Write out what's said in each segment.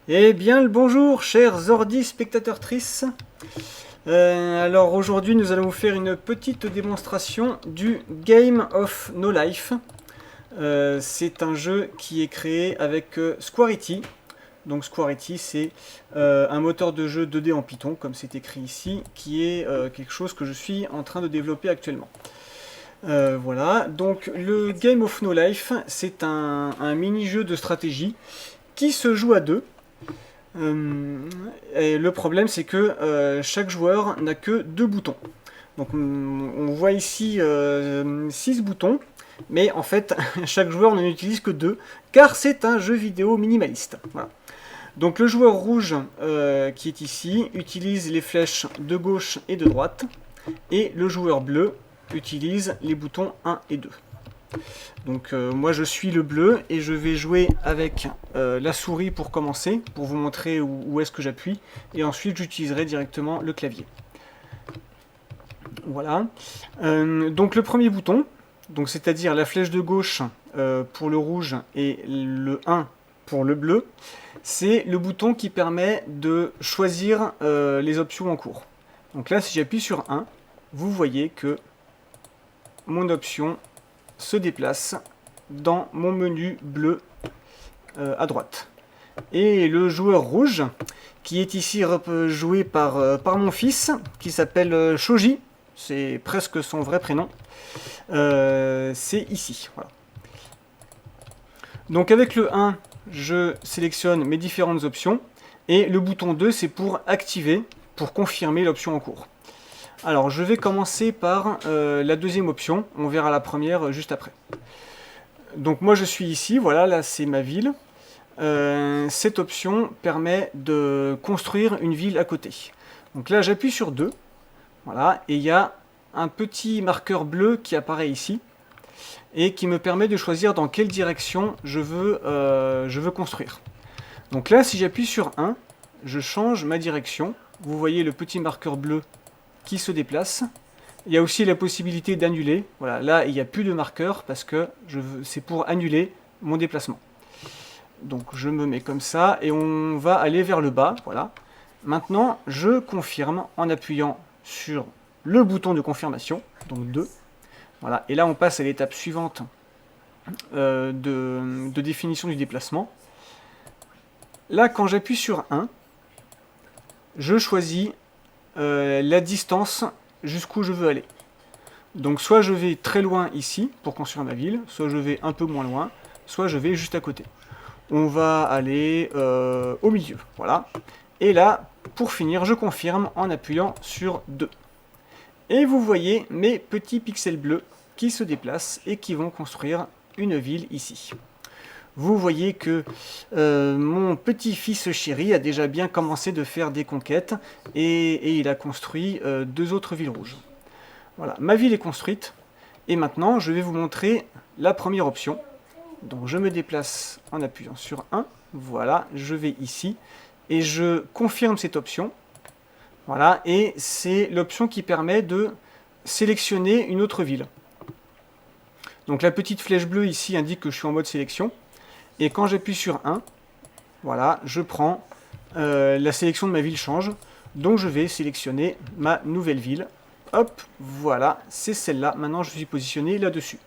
Eh bien le bonjour chers ordi spectateur-trices. Alors aujourd'hui nous allons vous faire une petite démonstration du Game of No Life. C'est un jeu qui est créé avec Squarity. Donc Squarity c'est un moteur de jeu 2D en Python comme c'est écrit ici, qui est quelque chose que je suis en train de développer actuellement. Voilà, donc le Game of No Life c'est un mini-jeu de stratégie qui se joue à deux. Et le problème c'est que chaque joueur n'a que 2 boutons. Donc on voit ici 6 boutons, mais en fait chaque joueur n'en utilise que 2, car c'est un jeu vidéo minimaliste. Voilà. Donc le joueur rouge qui est ici utilise les flèches de gauche et de droite, et le joueur bleu utilise les boutons 1 et 2. Donc moi je suis le bleu et je vais jouer avec la souris pour commencer, pour vous montrer où est-ce que j'appuie, et ensuite j'utiliserai directement le clavier. Voilà. Donc le premier bouton, donc c'est-à-dire la flèche de gauche pour le rouge et le 1 pour le bleu, c'est le bouton qui permet de choisir les options en cours. Donc là si j'appuie sur 1, vous voyez que mon option se déplace dans mon menu bleu à droite. Et le joueur rouge, qui est ici joué par mon fils, qui s'appelle Shoji, c'est presque son vrai prénom, c'est ici. Voilà. Donc avec le 1, je sélectionne mes différentes options, et le bouton 2, c'est pour activer, pour confirmer l'option en cours. Alors je vais commencer par la deuxième option, on verra la première juste après. Donc moi je suis ici, voilà, là c'est ma ville. Cette option permet de construire une ville à côté. Donc là j'appuie sur 2, voilà, et il y a un petit marqueur bleu qui apparaît ici, et qui me permet de choisir dans quelle direction je veux construire. Donc là si j'appuie sur 1, je change ma direction, vous voyez le petit marqueur bleu qui se déplace. Il y a aussi la possibilité d'annuler. Voilà, là il n'y a plus de marqueur parce que c'est pour annuler mon déplacement. Donc je me mets comme ça et on va aller vers le bas. Voilà. Maintenant je confirme en appuyant sur le bouton de confirmation, donc 2. Voilà. Et là on passe à l'étape suivante de définition du déplacement. Là quand j'appuie sur 1, je choisis la distance jusqu'où je veux aller. Donc soit je vais très loin ici pour construire ma ville, soit je vais un peu moins loin, soit je vais juste à côté. On va aller au milieu, voilà. Et là, pour finir, je confirme en appuyant sur 2. Et vous voyez mes petits pixels bleus qui se déplacent et qui vont construire une ville ici. Vous voyez que mon petit-fils chéri a déjà bien commencé de faire des conquêtes et il a construit 2 autres villes rouges. Voilà, ma ville est construite et maintenant je vais vous montrer la première option. Donc je me déplace en appuyant sur 1, voilà, je vais ici et je confirme cette option. Voilà, et c'est l'option qui permet de sélectionner une autre ville. Donc la petite flèche bleue ici indique que je suis en mode sélection. Et quand j'appuie sur 1, voilà, je prends, la sélection de ma ville change, donc je vais sélectionner ma nouvelle ville. Hop, voilà, c'est celle-là, maintenant je suis positionné là-dessus.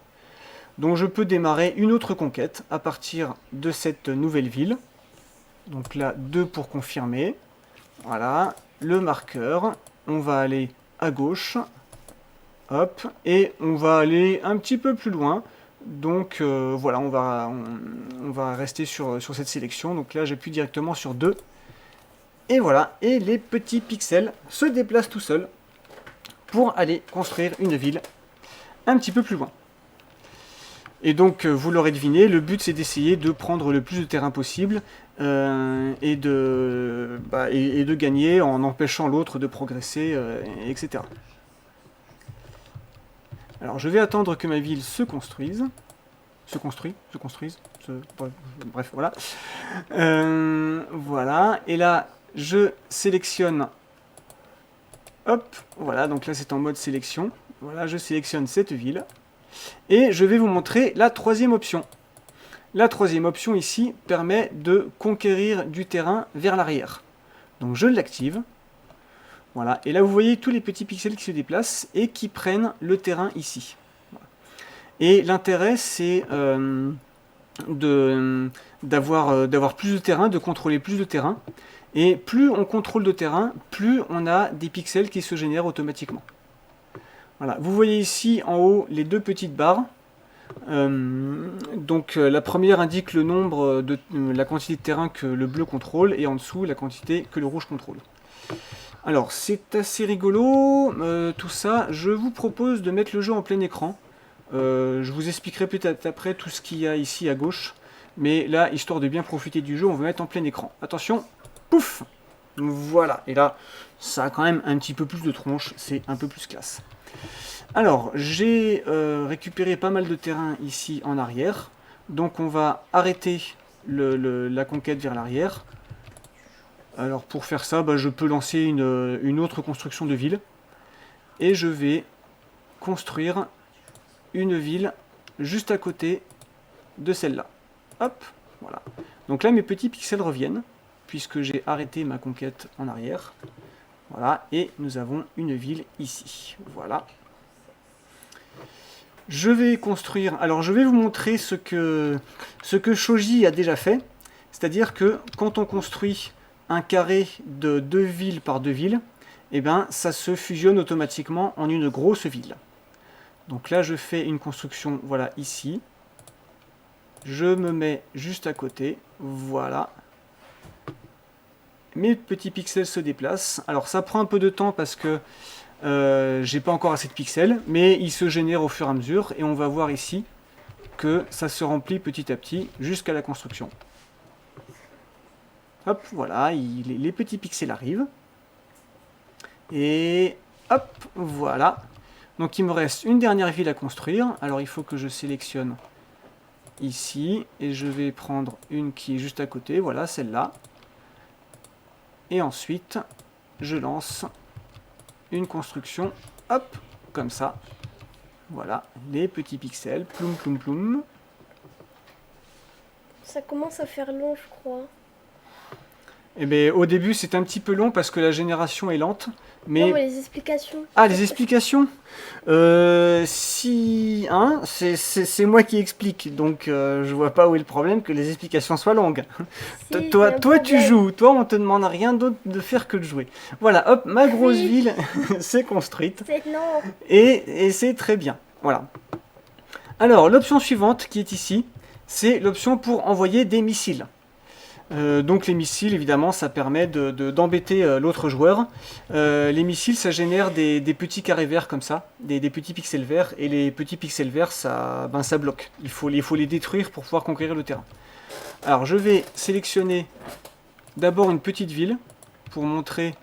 Donc je peux démarrer une autre conquête à partir de cette nouvelle ville. Donc là, 2 pour confirmer. Voilà, le marqueur, on va aller à gauche, hop, et on va aller un petit peu plus loin. Donc voilà, on va rester sur cette sélection. Donc là, j'appuie directement sur 2. Et voilà, et les petits pixels se déplacent tout seuls pour aller construire une ville un petit peu plus loin. Et donc, vous l'aurez deviné, le but c'est d'essayer de prendre le plus de terrain possible et de gagner en empêchant l'autre de progresser, etc. Alors je vais attendre que ma ville se construise. Bref, voilà. Voilà, et là, je sélectionne, hop, voilà, donc là c'est en mode sélection. Voilà, je sélectionne cette ville. Et je vais vous montrer la troisième option. La troisième option ici permet de conquérir du terrain vers l'arrière. Donc je l'active. Voilà, et là vous voyez tous les petits pixels qui se déplacent et qui prennent le terrain ici. Voilà. Et l'intérêt c'est d'avoir plus de terrain, de contrôler plus de terrain. Et plus on contrôle de terrain, plus on a des pixels qui se génèrent automatiquement. Voilà, vous voyez ici en haut les deux petites barres. La première indique le nombre de la quantité de terrain que le bleu contrôle et en dessous la quantité que le rouge contrôle. Alors c'est assez rigolo tout ça. Je vous propose de mettre le jeu en plein écran. Je vous expliquerai peut-être après tout ce qu'il y a ici à gauche. Mais là, histoire de bien profiter du jeu, on va mettre en plein écran. Attention, pouf! Voilà, et là, ça a quand même un petit peu plus de tronche, c'est un peu plus classe. Alors, j'ai récupéré pas mal de terrain ici en arrière. Donc on va arrêter la conquête vers l'arrière. Alors pour faire ça, je peux lancer une autre construction de ville. Et je vais construire une ville juste à côté de celle-là. Hop, voilà. Donc là mes petits pixels reviennent, puisque j'ai arrêté ma conquête en arrière. Voilà, et nous avons une ville ici. Voilà. Je vais construire... Alors je vais vous montrer ce que Shoji a déjà fait. C'est-à-dire que quand on construit un carré de 2 villes par 2 villes, eh ben, ça se fusionne automatiquement en une grosse ville. Donc là je fais une construction, voilà, ici. Je me mets juste à côté, voilà. Mes petits pixels se déplacent. Alors ça prend un peu de temps parce que j'ai pas encore assez de pixels, mais ils se génèrent au fur et à mesure, et on va voir ici que ça se remplit petit à petit jusqu'à la construction. Hop, voilà, les petits pixels arrivent. Et hop, voilà. Donc il me reste une dernière ville à construire. Alors il faut que je sélectionne ici, et je vais prendre une qui est juste à côté, voilà, celle-là. Et ensuite, je lance une construction, hop, comme ça. Voilà, les petits pixels, ploum, ploum, ploum. Ça commence à faire long, je crois. Eh bien, au début, c'est un petit peu long parce que la génération est lente. Mais... Non, mais les explications. Ah, les explications si... Hein, c'est moi qui explique, donc je vois pas où est le problème que les explications soient longues. Si, toi tu joues, toi on te demande rien d'autre de faire que de jouer. Voilà, hop, ma grosse ville s'est construite. Non. Et c'est très bien, voilà. Alors, l'option suivante qui est ici, c'est l'option pour envoyer des missiles. Donc les missiles, évidemment, ça permet d'embêter l'autre joueur. Les missiles, ça génère des petits carrés verts comme ça, des petits pixels verts, et les petits pixels verts, ça bloque. Il faut les détruire pour pouvoir conquérir le terrain. Alors je vais sélectionner d'abord une petite ville, pour montrer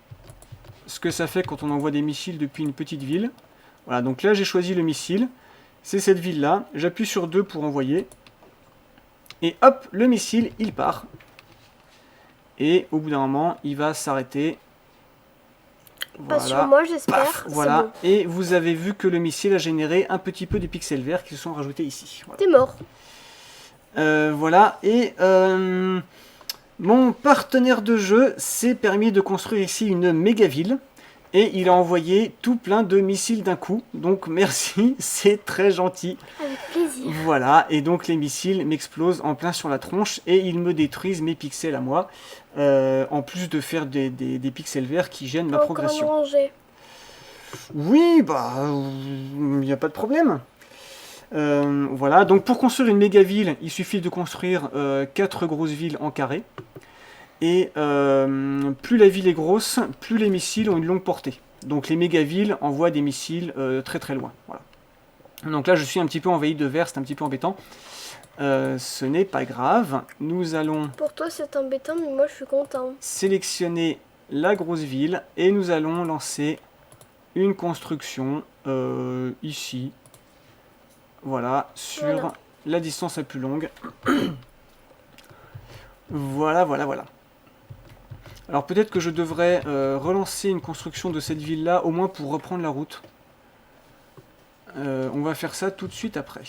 ce que ça fait quand on envoie des missiles depuis une petite ville. Voilà, donc là j'ai choisi le missile, c'est cette ville-là, j'appuie sur 2 pour envoyer, et hop, le missile, il part. Et au bout d'un moment, il va s'arrêter. Pas sur moi, j'espère. Voilà. Bon. Et vous avez vu que le missile a généré un petit peu de pixels verts qui se sont rajoutés ici. Voilà. T'es mort. Voilà. Et mon partenaire de jeu s'est permis de construire ici une méga ville. Et il a envoyé tout plein de missiles d'un coup. Donc merci, c'est très gentil. Avec plaisir. Voilà, et donc les missiles m'explosent en plein sur la tronche et ils me détruisent mes pixels à moi. En plus de faire des pixels verts qui gênent ma progression. Ranger. Oui, il n'y a pas de problème. Voilà, donc pour construire une méga ville, il suffit de construire 4 grosses villes en carré. Et plus la ville est grosse, plus les missiles ont une longue portée. Donc les méga villes envoient des missiles très très loin. Voilà. Donc là je suis un petit peu envahi de vert, c'est un petit peu embêtant. Ce n'est pas grave. Nous allons... Pour toi c'est embêtant, mais moi je suis content. Sélectionner la grosse ville et nous allons lancer une construction ici. Voilà, sur la distance la plus longue. Voilà. Alors peut-être que je devrais relancer une construction de cette ville-là, au moins pour reprendre la route. On va faire ça tout de suite après.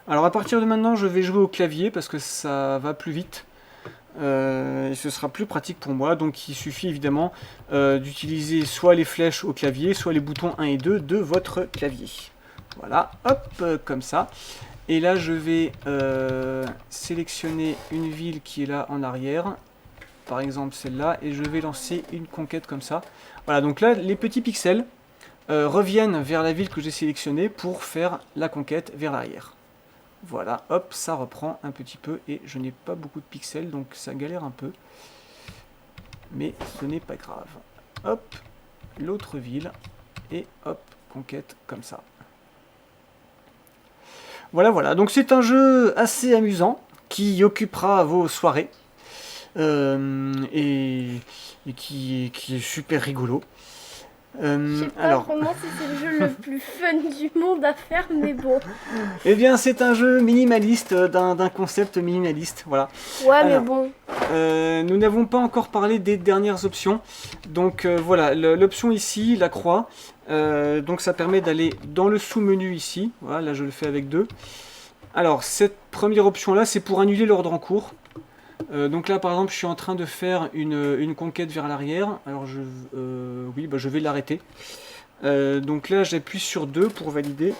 Alors à partir de maintenant, je vais jouer au clavier parce que ça va plus vite. Et ce sera plus pratique pour moi. Donc il suffit évidemment d'utiliser soit les flèches au clavier, soit les boutons 1 et 2 de votre clavier. Voilà, hop, comme ça. Et là, je vais sélectionner une ville qui est là en arrière. Par exemple celle-là. Et je vais lancer une conquête comme ça. Voilà, donc là, les petits pixels reviennent vers la ville que j'ai sélectionnée pour faire la conquête vers l'arrière. Voilà, hop, ça reprend un petit peu et je n'ai pas beaucoup de pixels donc ça galère un peu. Mais ce n'est pas grave. Hop, l'autre ville et hop, conquête comme ça. Voilà, voilà, donc c'est un jeu assez amusant qui occupera vos soirées et qui est super rigolo. Je sais pas vraiment si c'est le jeu le plus fun du monde à faire, mais bon. Eh bien, c'est un jeu minimaliste, d'un concept minimaliste, voilà. Ouais, alors, mais bon. Nous n'avons pas encore parlé des dernières options. Donc voilà, l'option ici, la croix, donc ça permet d'aller dans le sous-menu ici. Voilà, là je le fais avec 2. Alors, cette première option-là, c'est pour annuler l'ordre en cours. Donc là, par exemple, je suis en train de faire une conquête vers l'arrière. Alors, oui, bah, je vais l'arrêter. Donc là, j'appuie sur 2 pour valider.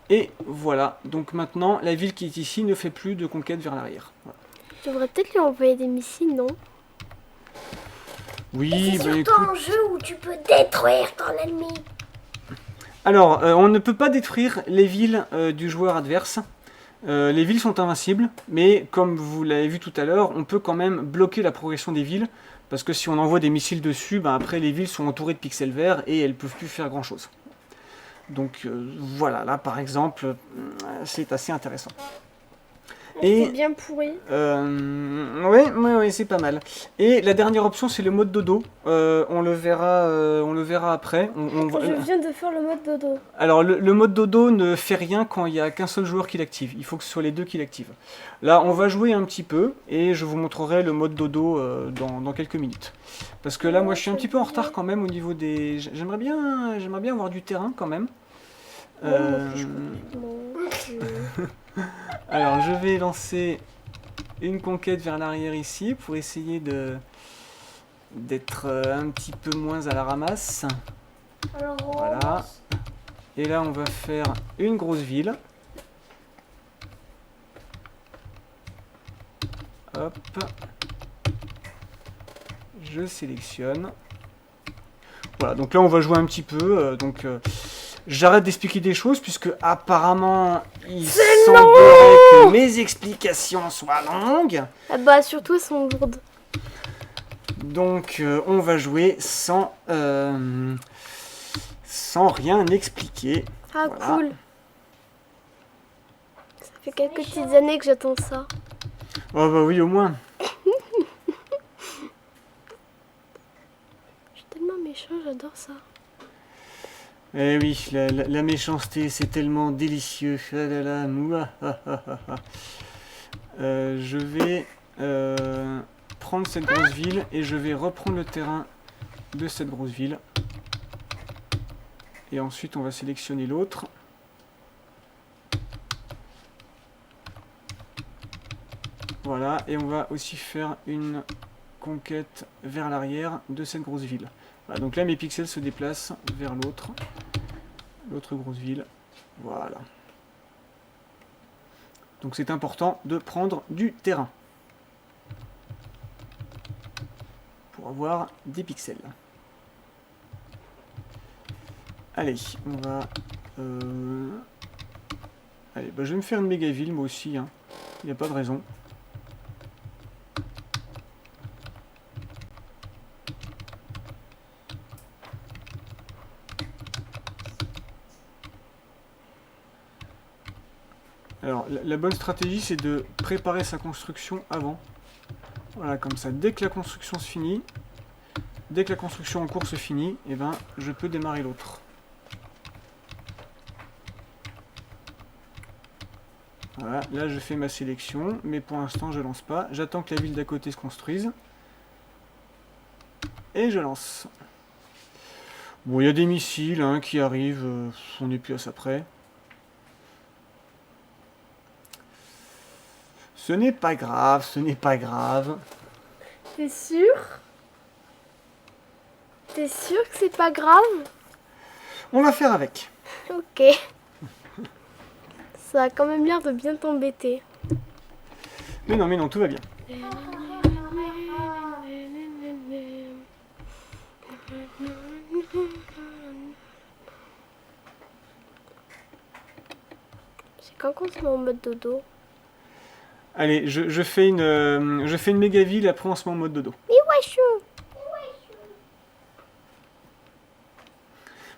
Et voilà. Donc maintenant, la ville qui est ici ne fait plus de conquête vers l'arrière. Voilà. Je devrais peut-être lui envoyer des missiles, non? Oui, c'est surtout un jeu où tu peux détruire ton ennemi. Alors, on ne peut pas détruire les villes du joueur adverse. Les villes sont invincibles, mais comme vous l'avez vu tout à l'heure, on peut quand même bloquer la progression des villes, parce que si on envoie des missiles dessus, ben après les villes sont entourées de pixels verts et elles ne peuvent plus faire grand chose. Donc voilà, là par exemple, c'est assez intéressant. C'est bien pourri. Oui, c'est pas mal. Et la dernière option, c'est le mode dodo. On le verra après. Je viens de faire le mode dodo. Alors, le mode dodo ne fait rien quand il n'y a qu'un seul joueur qui l'active. Il faut que ce soit les deux qui l'activent. Là, on va jouer un petit peu et je vous montrerai le mode dodo dans quelques minutes. Parce que là, moi, je suis un petit peu en retard quand même au niveau des... J'aimerais bien avoir du terrain quand même. Alors, je vais lancer une conquête vers l'arrière ici pour essayer d'être un petit peu moins à la ramasse. Alors, voilà. Et là, on va faire une grosse ville. Hop. Je sélectionne. Voilà, donc là, on va jouer un petit peu. J'arrête d'expliquer des choses puisque apparemment il semblerait que mes explications soient longues. Ah bah surtout elles sont lourdes. Donc on va jouer sans rien expliquer. Ah voilà. Cool. Ça fait quelques petites années que j'attends ça. Oh bah oui au moins. Je suis tellement méchant, j'adore ça. Eh oui, la méchanceté, c'est tellement délicieux. Ah là là, mouah, ah, ah, ah. Je vais prendre cette grosse ville et je vais reprendre le terrain de cette grosse ville. Et ensuite, on va sélectionner l'autre. Voilà, et on va aussi faire une conquête vers l'arrière de cette grosse ville. Voilà, donc là, mes pixels se déplacent vers l'autre grosse ville. Voilà. Donc c'est important de prendre du terrain pour avoir des pixels. Allez, on va... Allez, bah, je vais me faire une méga ville moi aussi. Hein. Il n'y a pas de raison. Alors, la bonne stratégie, c'est de préparer sa construction avant. Voilà, comme ça, dès que la construction se finit, dès que la construction en cours se finit, eh ben, je peux démarrer l'autre. Voilà, là je fais ma sélection, mais pour l'instant je lance pas. J'attends que la ville d'à côté se construise. Et je lance. Bon, il y a des missiles hein, qui arrivent, on n'est plus à ça près. Ce n'est pas grave, ce n'est pas grave. T'es sûr? T'es sûr que c'est pas grave? On va faire avec. Ok. Ça a quand même l'air de bien t'embêter. Mais non, tout va bien. C'est quand qu'on se met en mode dodo? Allez, je fais une méga ville, après on se met en mode dodo. Mais wesh!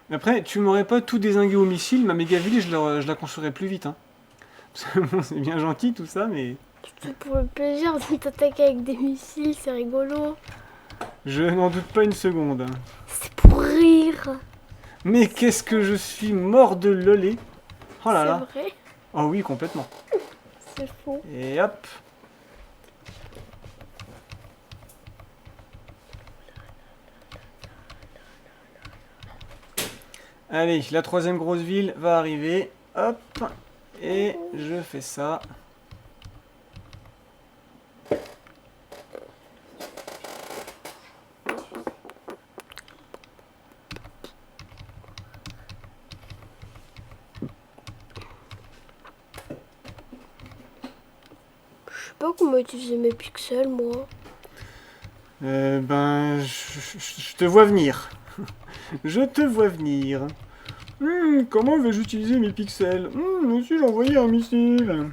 Après, tu m'aurais pas tout dézingué au missile, ma méga ville, je la construirais plus vite. Hein. Parce que bon, c'est bien gentil tout ça, mais... C'est pour le plaisir de t'attaquer avec des missiles, c'est rigolo. Je n'en doute pas une seconde. C'est pour rire. Mais qu'est-ce que je suis mort de lolé. Oh là là. C'est vrai? Oh oui, complètement. C'est faux. Et hop. Allez, la troisième grosse ville va arriver. Hop. Et je fais ça. Je sais pas comment utiliser mes pixels, moi. Je te vois venir. Je te vois venir. Comment vais-je utiliser mes pixels Moi aussi j'ai envoyé un missile.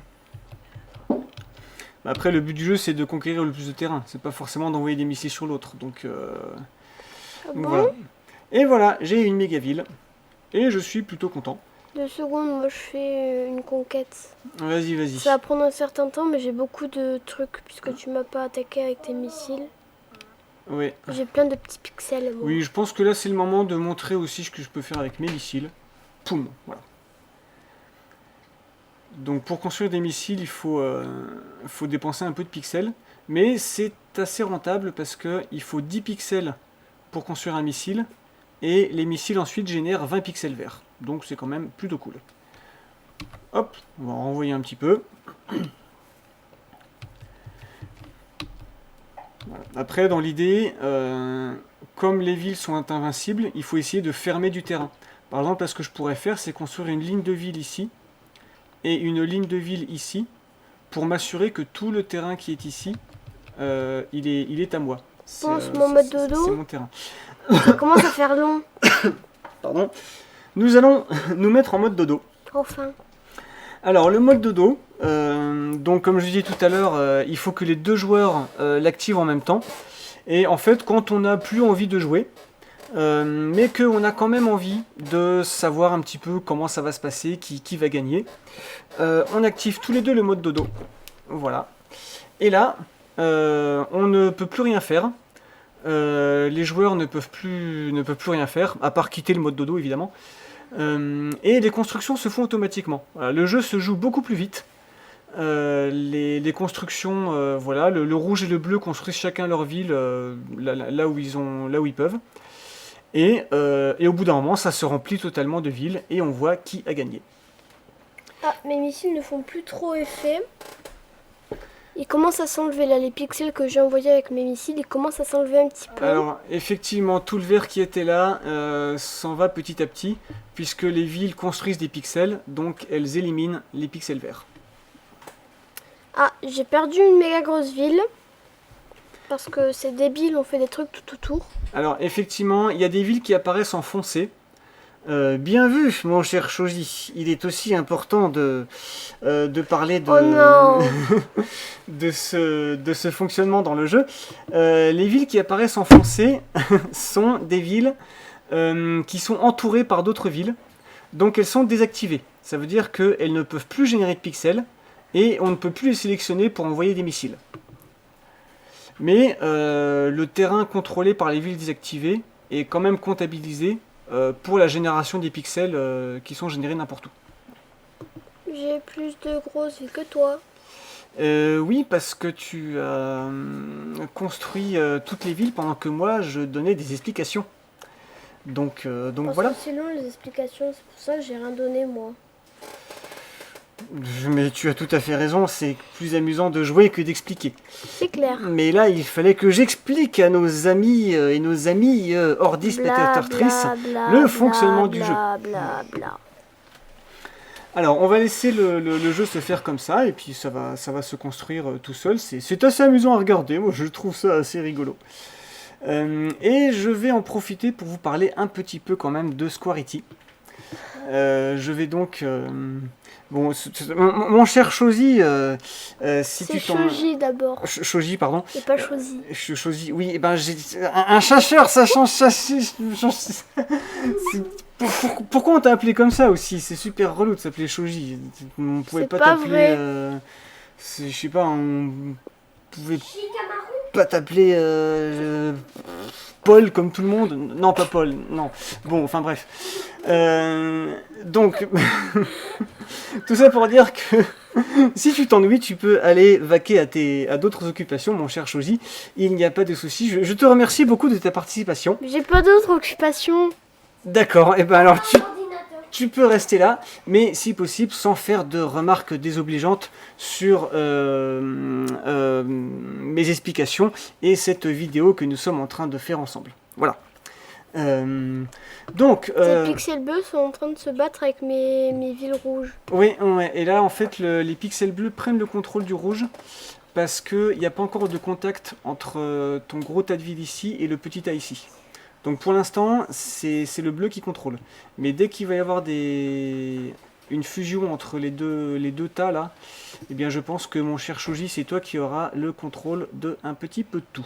Après, le but du jeu, c'est de conquérir le plus de terrain. C'est pas forcément d'envoyer des missiles sur l'autre. Donc, Ah bon? voilà. Et voilà, j'ai une méga ville. Et je suis plutôt content. 2 secondes, moi je fais une conquête. Vas-y, vas-y. Ça va prendre un certain temps, mais j'ai beaucoup de trucs puisque tu m'as pas attaqué avec tes missiles. Oui. J'ai plein de petits pixels, moi. Oui, je pense que là, c'est le moment de montrer aussi ce que je peux faire avec mes missiles. Poum, voilà. Donc, pour construire des missiles, il faut dépenser un peu de pixels. Mais c'est assez rentable parce qu'il faut 10 pixels pour construire un missile. Et les missiles ensuite génèrent 20 pixels verts. Donc c'est quand même plutôt cool. Hop, on va renvoyer un petit peu. Voilà. Après, dans l'idée, comme les villes sont invincibles, il faut essayer de fermer du terrain. Par exemple, là, ce que je pourrais faire, c'est construire une ligne de ville ici et une ligne de ville ici pour m'assurer que tout le terrain qui est ici, il est à moi. Bon, c'est mon mode dodo. C'est mon terrain. Ça commence à faire long. Pardon. Nous allons nous mettre en mode dodo. Enfin. Alors, le mode dodo, donc comme je disais tout à l'heure, il faut que les deux joueurs l'activent en même temps. Et en fait, quand on n'a plus envie de jouer, mais qu'on a quand même envie de savoir un petit peu comment ça va se passer, qui va gagner, on active tous les deux le mode dodo. Voilà. Et là, on ne peut plus rien faire. Les joueurs ne peuvent plus rien faire, à part quitter le mode dodo évidemment. Et les constructions se font automatiquement. Voilà, le jeu se joue beaucoup plus vite. Les constructions, voilà, le rouge et le bleu construisent chacun leur ville là où ils peuvent. Et au bout d'un moment, ça se remplit totalement de villes et on voit qui a gagné. Ah, mes missiles ne font plus trop effet. Ils commencent à s'enlever là, les pixels que j'ai envoyés avec mes missiles, ils commencent à s'enlever un petit peu. Alors, effectivement, tout le vert qui était là s'en va petit à petit, puisque les villes construisent des pixels, donc elles éliminent les pixels verts. Ah, j'ai perdu une méga grosse ville. Parce que c'est débile, on fait des trucs tout autour. Alors, effectivement, il y a des villes qui apparaissent en foncé. Bien vu, mon cher Shoji. Il est aussi important de parler de, Oh non. de ce fonctionnement dans le jeu. Les villes qui apparaissent en foncé sont des villes qui sont entourées par d'autres villes. Donc elles sont désactivées. Ça veut dire qu'elles ne peuvent plus générer de pixels et on ne peut plus les sélectionner pour envoyer des missiles. Mais le terrain contrôlé par les villes désactivées est quand même comptabilisé pour la génération des pixels qui sont générés n'importe où. J'ai plus de grosses villes que toi. Oui, parce que tu as construit toutes les villes pendant que moi je donnais des explications. Donc Parce voilà. que c'est long les explications, c'est pour ça que j'ai rien donné moi. Mais tu as tout à fait raison, c'est plus amusant de jouer que d'expliquer. C'est clair. Mais là, il fallait que j'explique à nos amis et nos amis ordi spectatrices le fonctionnement du jeu. Bla. Alors, on va laisser le jeu se faire comme ça, et puis ça va se construire tout seul. C'est assez amusant à regarder, moi je trouve ça assez rigolo. Et je vais en profiter pour vous parler un petit peu quand même de Squarity. Je vais donc... bon, mon cher Shoji, si tu t'en... C'est Shoji d'abord. Shoji, pardon. Et pas Shoji. Shoji, oui, et ben j'ai... Un chercheur, ça change... Pourquoi on t'a appelé comme ça aussi? C'est super relou de s'appeler Shoji. On pouvait pas t'appeler... je sais pas, on pouvait pas t'appeler... Paul comme tout le monde. Non, pas Paul, non. Bon, enfin bref. Donc, tout ça pour dire que si tu t'ennuies, tu peux aller vaquer à d'autres occupations, mon cher Shoji. Il n'y a pas de souci. Je te remercie beaucoup de ta participation. J'ai pas d'autres occupations. D'accord, et ben alors tu peux rester là, mais si possible sans faire de remarques désobligeantes sur mes explications et cette vidéo que nous sommes en train de faire ensemble. Voilà. Donc... Ces pixels bleus sont en train de se battre avec mes villes rouges. Oui, ouais, et là en fait les pixels bleus prennent le contrôle du rouge parce qu'il n'y a pas encore de contact entre ton gros tas de villes ici et le petit tas ici. Donc pour l'instant, c'est le bleu qui contrôle. Mais dès qu'il va y avoir une fusion entre les deux tas là, eh bien je pense que mon cher Shoji, c'est toi qui auras le contrôle de un petit peu tout.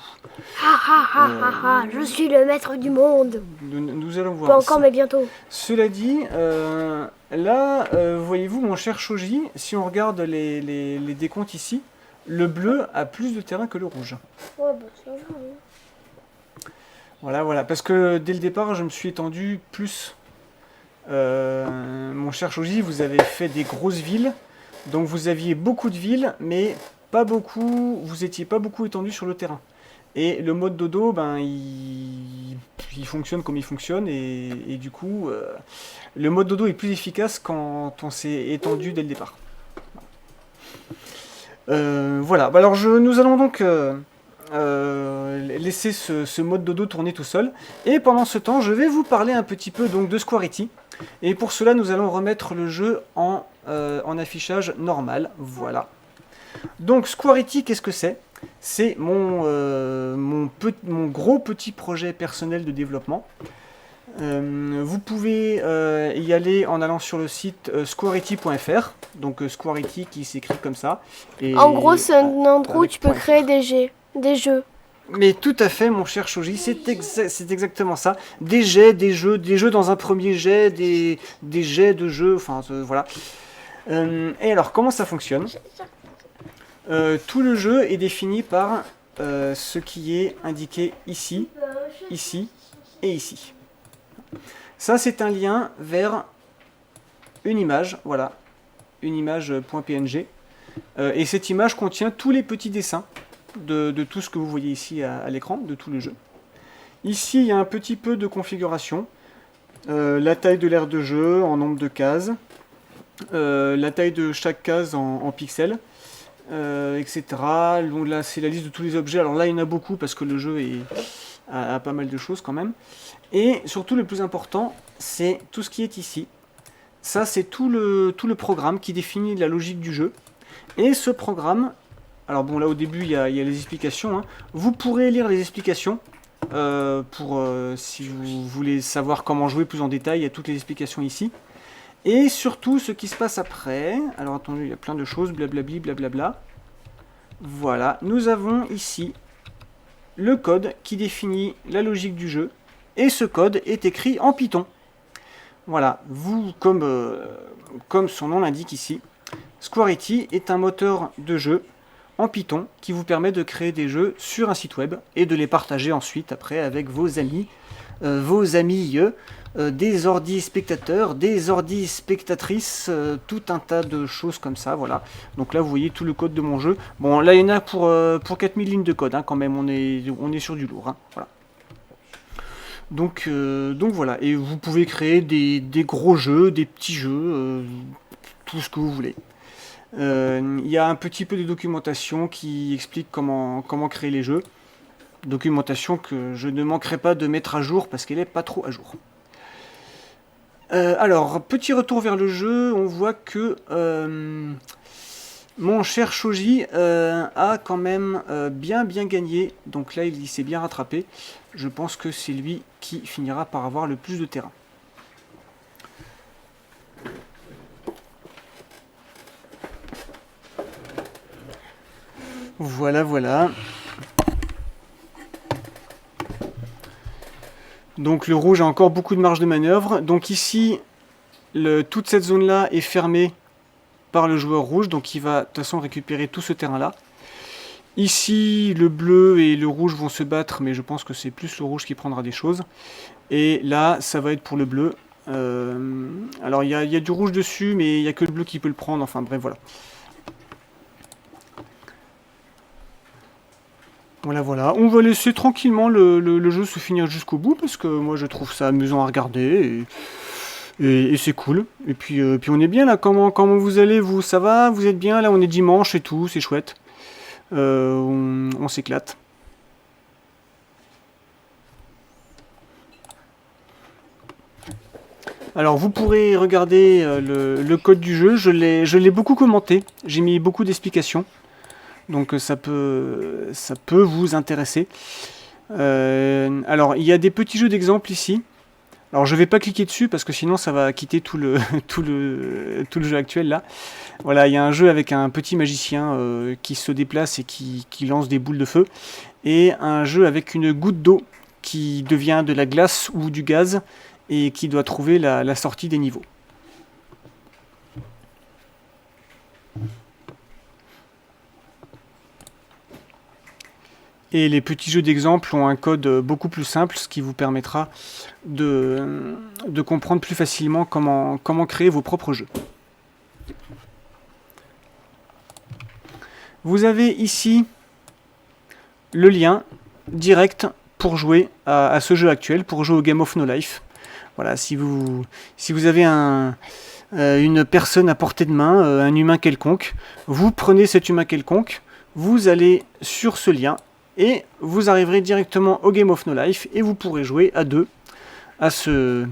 Je suis le maître du monde. Nous allons voir. Pas encore, mais bientôt. Cela dit, là, voyez-vous mon cher Shoji, si on regarde les décomptes ici, le bleu a plus de terrain que le rouge. Ouais, bah ça va. Voilà, parce que dès le départ, je me suis étendu plus. Mon cher Shoji, vous avez fait des grosses villes, donc vous aviez beaucoup de villes, mais pas beaucoup, vous étiez pas beaucoup étendu sur le terrain. Et le mode dodo, ben, il fonctionne comme il fonctionne, et du coup, le mode dodo est plus efficace quand on s'est étendu dès le départ. Voilà, alors nous allons donc... laisser ce mode dodo tourner tout seul. Et pendant ce temps, je vais vous parler un petit peu donc de Squarity. Et pour cela, nous allons remettre le jeu en affichage normal. Voilà. Donc Squarity, qu'est-ce que c'est? C'est mon gros petit projet personnel de développement. Vous pouvez y aller en allant sur le site squarity.fr. Donc Squarity qui s'écrit comme ça. Et en gros, c'est un endroit où tu peux créer des jeux. Mais tout à fait, mon cher Shoji, c'est exactement ça. Des jets, des jeux dans un premier jet, des jets de jeux, enfin voilà. Et alors, comment ça fonctionne? Tout le jeu est défini par ce qui est indiqué ici, ici et ici. Ça, c'est un lien vers une image, voilà, une image .png. Et cette image contient tous les petits dessins de tout ce que vous voyez ici à l'écran, de tout le jeu. Ici, il y a un petit peu de configuration. La taille de l'aire de jeu en nombre de cases. La taille de chaque case en pixels. Etc. Donc là, c'est la liste de tous les objets. Alors là, il y en a beaucoup parce que le jeu a pas mal de choses quand même. Et surtout, le plus important, c'est tout ce qui est ici. Ça, c'est tout le programme qui définit la logique du jeu. Et ce programme... Alors bon, là au début, il y a les explications. Hein. Vous pourrez lire les explications si vous voulez savoir comment jouer plus en détail. Il y a toutes les explications ici. Et surtout, ce qui se passe après. Alors attendez, il y a plein de choses, blablabli, blablabla. Voilà, nous avons ici le code qui définit la logique du jeu. Et ce code est écrit en Python. Voilà, comme son nom l'indique ici, Squarity est un moteur de jeu en Python qui vous permet de créer des jeux sur un site web et de les partager ensuite après avec vos amis, des ordi spectateurs, des ordi spectatrices, tout un tas de choses comme ça, voilà. Donc là vous voyez tout le code de mon jeu. Bon là il y en a pour 4000 lignes de code hein, quand même, on est sur du lourd, hein, voilà. Donc voilà, et vous pouvez créer des gros jeux, des petits jeux, tout ce que vous voulez. Il y a un petit peu de documentation qui explique comment créer les jeux. Documentation que je ne manquerai pas de mettre à jour parce qu'elle n'est pas trop à jour. Alors, petit retour vers le jeu, on voit que mon cher Shoji a quand même bien gagné. Donc là, il s'est bien rattrapé. Je pense que c'est lui qui finira par avoir le plus de terrain. Voilà. Donc le rouge a encore beaucoup de marge de manœuvre. Donc ici, toute cette zone-là est fermée par le joueur rouge. Donc il va de toute façon récupérer tout ce terrain-là. Ici, le bleu et le rouge vont se battre, mais je pense que c'est plus le rouge qui prendra des choses. Et là, ça va être pour le bleu. Alors il y a du rouge dessus, mais il n'y a que le bleu qui peut le prendre. Enfin bref, voilà. Voilà. On va laisser tranquillement le jeu se finir jusqu'au bout, parce que moi je trouve ça amusant à regarder, et c'est cool. Et puis on est bien là, comment vous allez, vous, ça va, vous êtes bien, là on est dimanche et tout, c'est chouette. On s'éclate. Alors vous pourrez regarder le code du jeu, je l'ai beaucoup commenté, j'ai mis beaucoup d'explications. Donc ça peut vous intéresser. Alors il y a des petits jeux d'exemple ici. Alors je vais pas cliquer dessus parce que sinon ça va quitter tout le jeu actuel là. Voilà, il y a un jeu avec un petit magicien qui se déplace et qui lance des boules de feu. Et un jeu avec une goutte d'eau qui devient de la glace ou du gaz et qui doit trouver la sortie des niveaux. Et les petits jeux d'exemple ont un code beaucoup plus simple, ce qui vous permettra de comprendre plus facilement comment créer vos propres jeux. Vous avez ici le lien direct pour jouer à ce jeu actuel, pour jouer au Game of No Life. Voilà, si vous avez une personne à portée de main, un humain quelconque, vous prenez cet humain quelconque, vous allez sur ce lien, et vous arriverez directement au Game of No Life et vous pourrez jouer à deux à ce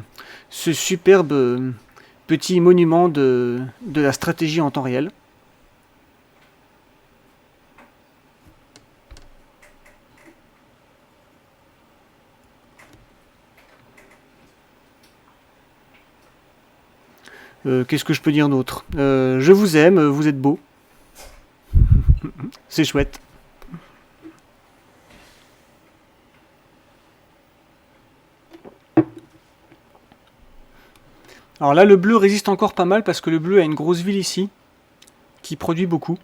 superbe petit monument de la stratégie en temps réel. Qu'est-ce que je peux dire d'autre ? Je vous aime, vous êtes beau. C'est chouette. Alors là, le bleu résiste encore pas mal parce que le bleu a une grosse ville ici qui produit beaucoup.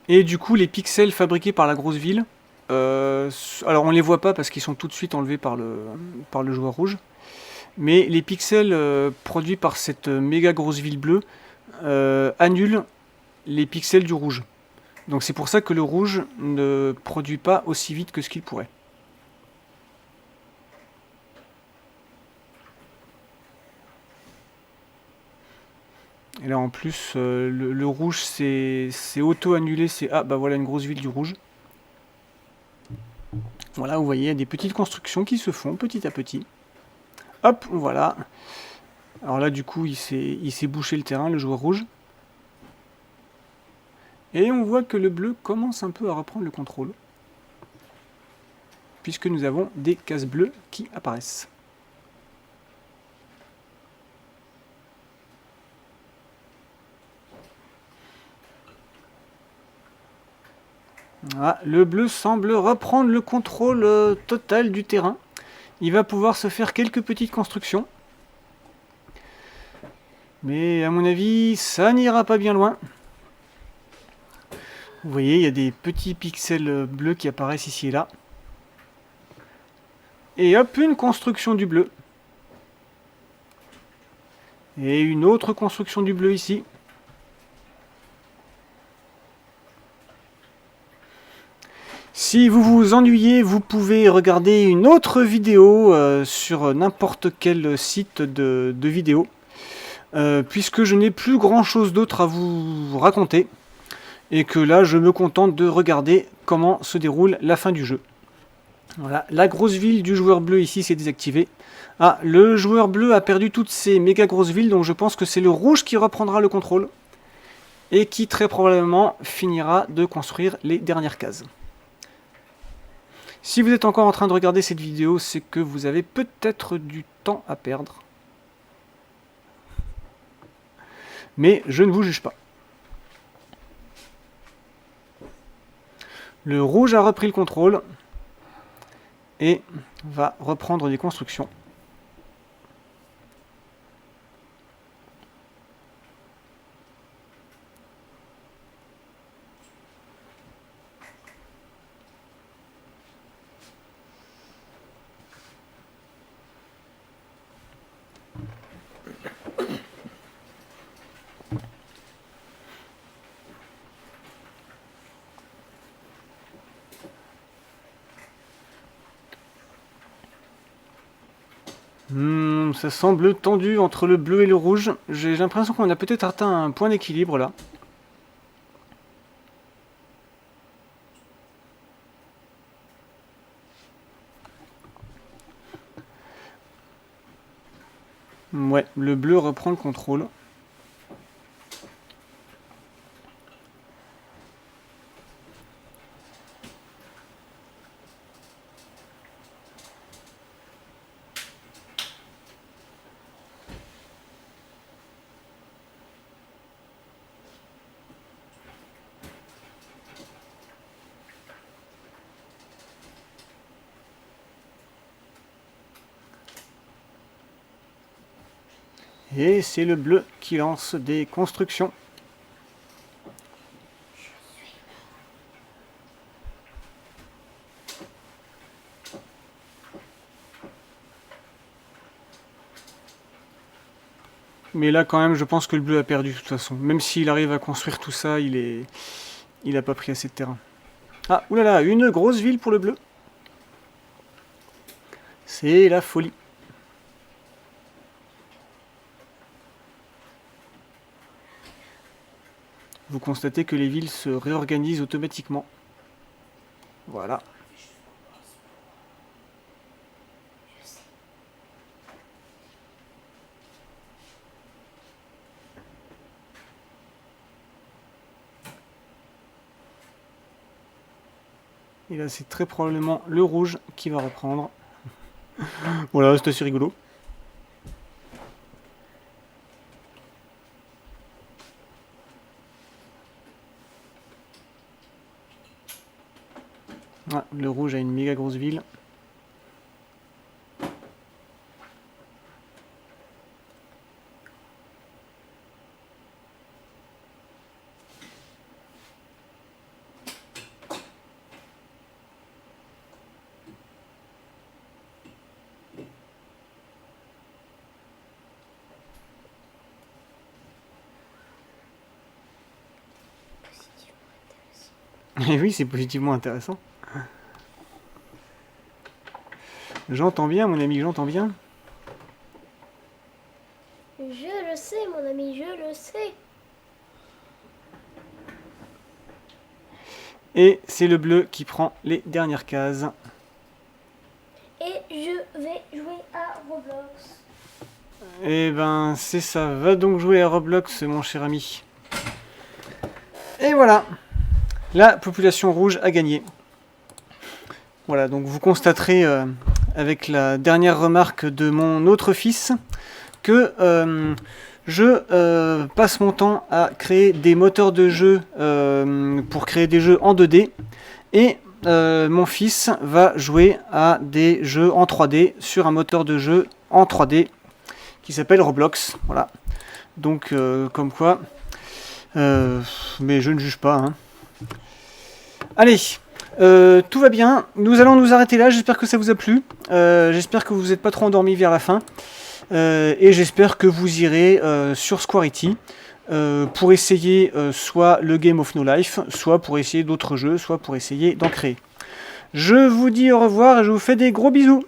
Et du coup, les pixels fabriqués par la grosse ville, alors on les voit pas parce qu'ils sont tout de suite enlevés par le joueur rouge. Mais les pixels produits par cette méga grosse ville bleue annulent les pixels du rouge. Donc c'est pour ça que le rouge ne produit pas aussi vite que ce qu'il pourrait. Et là en plus, le rouge c'est auto-annulé, c'est... Ah bah voilà une grosse ville du rouge. Voilà, vous voyez, il y a des petites constructions qui se font petit à petit. Hop, voilà. Alors là du coup, il s'est bouché le terrain, le joueur rouge. Et on voit que le bleu commence un peu à reprendre le contrôle. Puisque nous avons des cases bleues qui apparaissent. Ah, le bleu semble reprendre le contrôle total du terrain. Il va pouvoir se faire quelques petites constructions. Mais à mon avis, ça n'ira pas bien loin. Vous voyez, il y a des petits pixels bleus qui apparaissent ici et là. Et hop, une construction du bleu. Et une autre construction du bleu ici. Si vous vous ennuyez, vous pouvez regarder une autre vidéo sur n'importe quel site de vidéo. puisque je n'ai plus grand chose d'autre à vous raconter, et que là je me contente de regarder comment se déroule la fin du jeu. Voilà, la grosse ville du joueur bleu ici s'est désactivée. Ah, le joueur bleu a perdu toutes ses méga grosses villes, donc je pense que c'est le rouge qui reprendra le contrôle, et qui très probablement finira de construire les dernières cases. Si vous êtes encore en train de regarder cette vidéo, c'est que vous avez peut-être du temps à perdre. Mais je ne vous juge pas. Le rouge a repris le contrôle et va reprendre les constructions. Ça semble tendu entre le bleu et le rouge. J'ai l'impression qu'on a peut-être atteint un point d'équilibre là. Ouais, le bleu reprend le contrôle. Et c'est le bleu qui lance des constructions. Mais là quand même je pense que le bleu a perdu de toute façon. Même s'il arrive à construire tout ça, il a pas pris assez de terrain. Ah, oulala, une grosse ville pour le bleu. C'est la folie. Vous constatez que les villes se réorganisent automatiquement. Voilà. Et là, c'est très probablement le rouge qui va reprendre. Voilà, c'est assez rigolo. Ah, le rouge a une méga grosse ville. Et oui, c'est positivement intéressant. J'entends bien, mon ami, j'entends bien. Je le sais, mon ami, je le sais. Et c'est le bleu qui prend les dernières cases. Et je vais jouer à Roblox. Eh ben, c'est ça. Va donc jouer à Roblox, mon cher ami. Et voilà. La population rouge a gagné. Voilà, donc vous constaterez avec la dernière remarque de mon autre fils que je passe mon temps à créer des moteurs de jeu pour créer des jeux en 2D et mon fils va jouer à des jeux en 3D sur un moteur de jeu en 3D qui s'appelle Roblox. Voilà, donc comme quoi, mais je ne juge pas, hein. Allez, tout va bien, nous allons nous arrêter là, j'espère que ça vous a plu, j'espère que vous n'êtes pas trop endormis vers la fin, et j'espère que vous irez sur Squarity pour essayer soit le Game of No Life, soit pour essayer d'autres jeux, soit pour essayer d'en créer. Je vous dis au revoir et je vous fais des gros bisous.